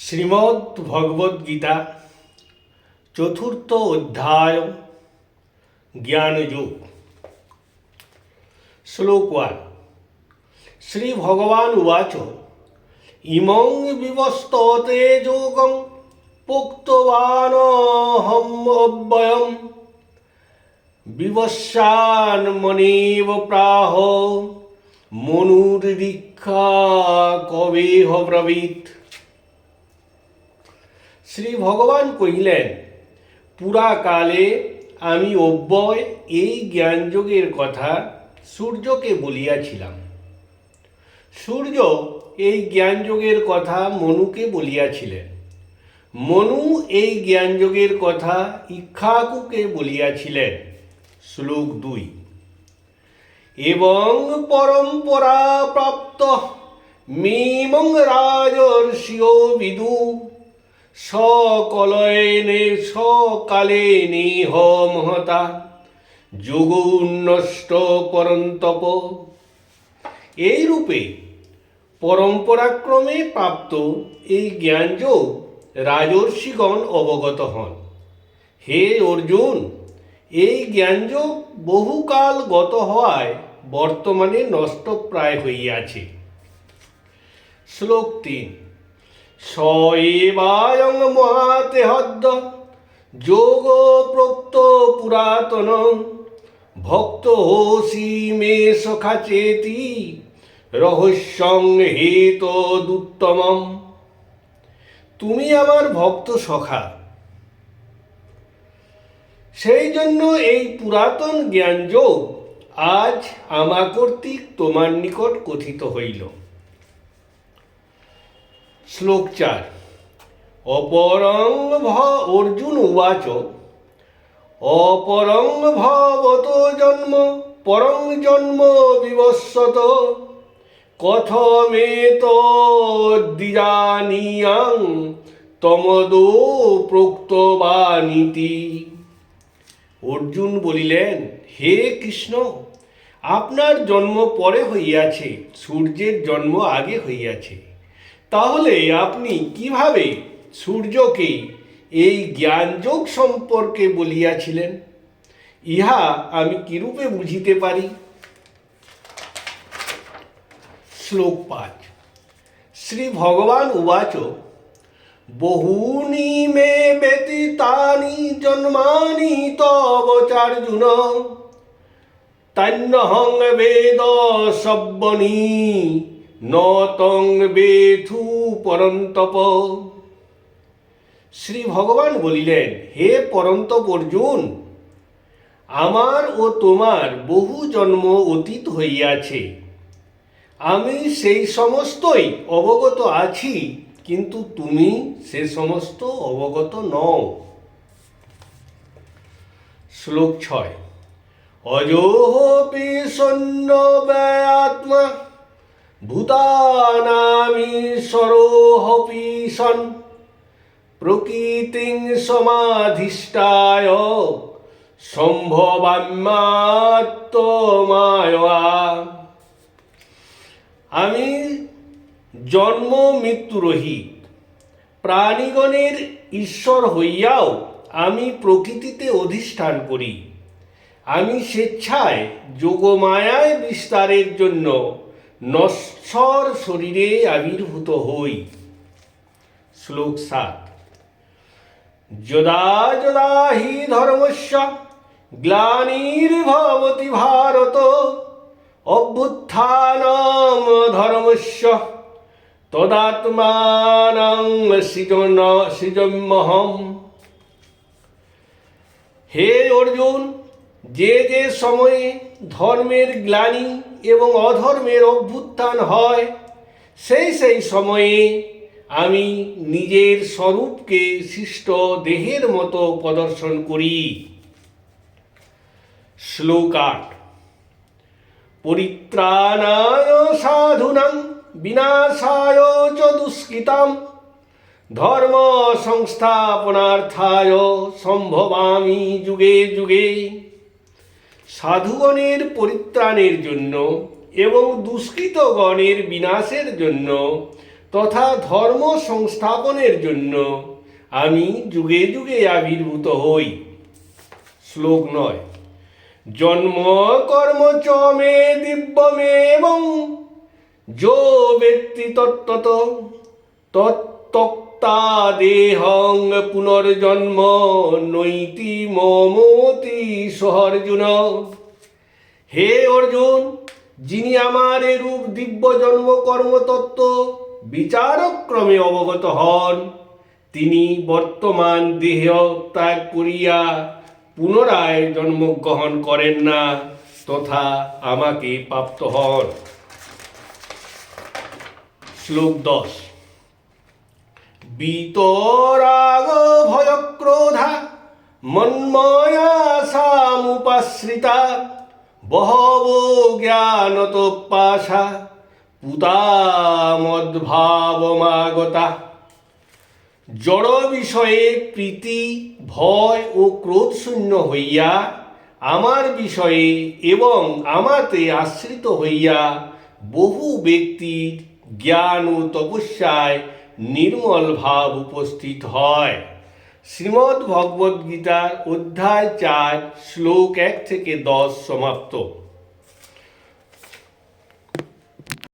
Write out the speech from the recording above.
শ্রীমদ্ ভগবদ্গীতা চতুর্থ অধ্যায় জ্ঞানযোগ। শ্লোক 1। শ্রী ভগবান উবাচ ইমং বিবস্ততে যোগং পোক্তবানহম অব্যয়ম বিবস্বান মনেব প্রাহ মনুর্দীক্ষা কবেহ ব্রবীত। শ্রী ভগবান কহিলেন, পুরাকালে আমি অব্যয় এই জ্ঞানযোগের কথা সূর্যকে বলিয়াছিলাম। সূর্য এই জ্ঞানযোগের কথা মনুকে বলিয়াছিলেন। মনু এই জ্ঞানযোগের কথা ইক্ষ্বাকুকে বলিয়াছিলেন। শ্লোক 2। এবং পরম্পরা প্রাপ্ত মিমং রাজর্ষিও বিদু সকালে নেহ মহতা যোগোন্নষ্ট পরন্তপ। এইরূপে পরম্পরাক্রমে প্রাপ্ত এই জ্ঞানযোগ রাজর্ষিগণ অবগত হন। হে অর্জুন, এই জ্ঞানযোগ বহুকাল গত হওয়ায় বর্তমানে নষ্টপ্রায় হইয়াছে। শ্লোক 3। স এবায়ং মহাতে হদ্য যোগ প্রোক্ত পুরাতন ভক্ত হোসি মে সখা চেতি রহস্যং হেতদুত্তমম। তুমি আমার ভক্ত সখা, সেই জন্য এই পুরাতন জ্ঞানযোগ আজ আমা কর্তৃক তোমার নিকট কথিত হইল। শ্লোক 4। অপরং অর্জুন উবাচ অপরং ভবত জন্ম পরং জন্ম বিবস্বত কথমেতদ্বিজানীয়াং তমদো প্রোক্তবানিতি। অর্জুন বলিলেন, হে কৃষ্ণ, আপনার জন্ম পরে হইয়াছে, সূর্যের জন্ম আগে হইয়াছে। তাহলে আপনি কিভাবে সূর্যকে এই জ্ঞানযোগ সম্পর্কে বলিয়াছিলেন? ইহা আমি কিরূপে বুঝিতে পারি? শ্লোক 5। শ্রী ভগবান উবাচ বহুনি মে ব্যতীতানি জন্মানি তব চার্জুন তন্নহং বেদ সব্বনি নতং বেথু পরন্তপ। শ্রী ভগবান বলিলেন, হে পরন্তপ অর্জুন, আমার ও তোমার বহু জন্ম অতীত হইয়াছে। আমি সেই সমস্তই অবগত আছি, কিন্তু তুমি সে সমস্ত অবগত নও। শ্লোক 6। অজোহপি সন্ন ব্যয়াত্মা ভূতানামীশ্বরোহপি সন প্রকৃতিং সমাধিষ্ঠায় সম্ভবাম্যাত্মমায়া। আমি জন্ম মৃত্যুরহিত, প্রাণীগণের ঈশ্বর হইয়াও আমি প্রকৃতিতে অধিষ্ঠান করি। আমি স্বেচ্ছায় যোগমায়ায় বিস্তারের জন্য নশ্বর শরীরে আবির্ভূত হই। শ্লোক 7। যদা যদা হি ধর্মস্য গ্লানির্ভবতি ভারত অভ্যুত্থানম ধর্মস্য তদাত্মানং সৃজম্যহম। হে অর্জুন, যে যে সময়ে ধর্মের গ্লানি এবং অধর্মের অভ্যুত্থান হয়, সেই সেই সময়ে আমি নিজের স্বরূপকে সৃষ্ট দেহের মতো প্রদর্শন করি। শ্লোক 8। পরিত্রাণায় সাধুনাং বিনাশায় চ দুষ্কৃতাম ধর্ম সংস্থাপনার্থায় সম্ভবামি যুগে যুগে। সাধুগণের পরিত্রাণের জন্য এবং দুষ্কৃতগণের বিনাশের জন্য তথা ধর্ম সংস্থাপনের জন্য আমি যুগে যুগে আবির্ভূত হই। শ্লোক 9। জন্ম কর্ম চ মে দিব্যমেবং যো ব্যক্তি তত্ত্বত তত্ত্বক্তা দেহং পুনর্জন্ম নৈতি মমতি সহর্জুন। হে অর্জুন, যিনি আমার এরূপ দিব্য জন্ম কর্মতত্ত্ব বিচারক্রমে অবগত হন, তিনি বর্তমান দেহ ত্যাগ করিয়া পুনরায় জন্মগ্রহণ করেন না তথা আমাকে প্রাপ্ত হন। শ্লোক 10। বিতরাগ ভয়ক্রোধা মন্ময়া সামুপাশ্রিতা বহব জ্ঞানতপাশা পুতা মদ্ভাবমাগতা। জড় বিষয়ে প্রীতি, ভয় ও ক্রোধ শূন্য হইয়া আমার বিষয়ে এবং আমাতে আশ্রিত হইয়া বহু ব্যক্তির জ্ঞান ও তপস্যায় নির্মল ভাব উপস্থিত হয়। শ্রীমদ্ ভগবদ্ গীতার অধ্যায় 4 শ্লোক 1 থেকে 10 সমাপ্ত।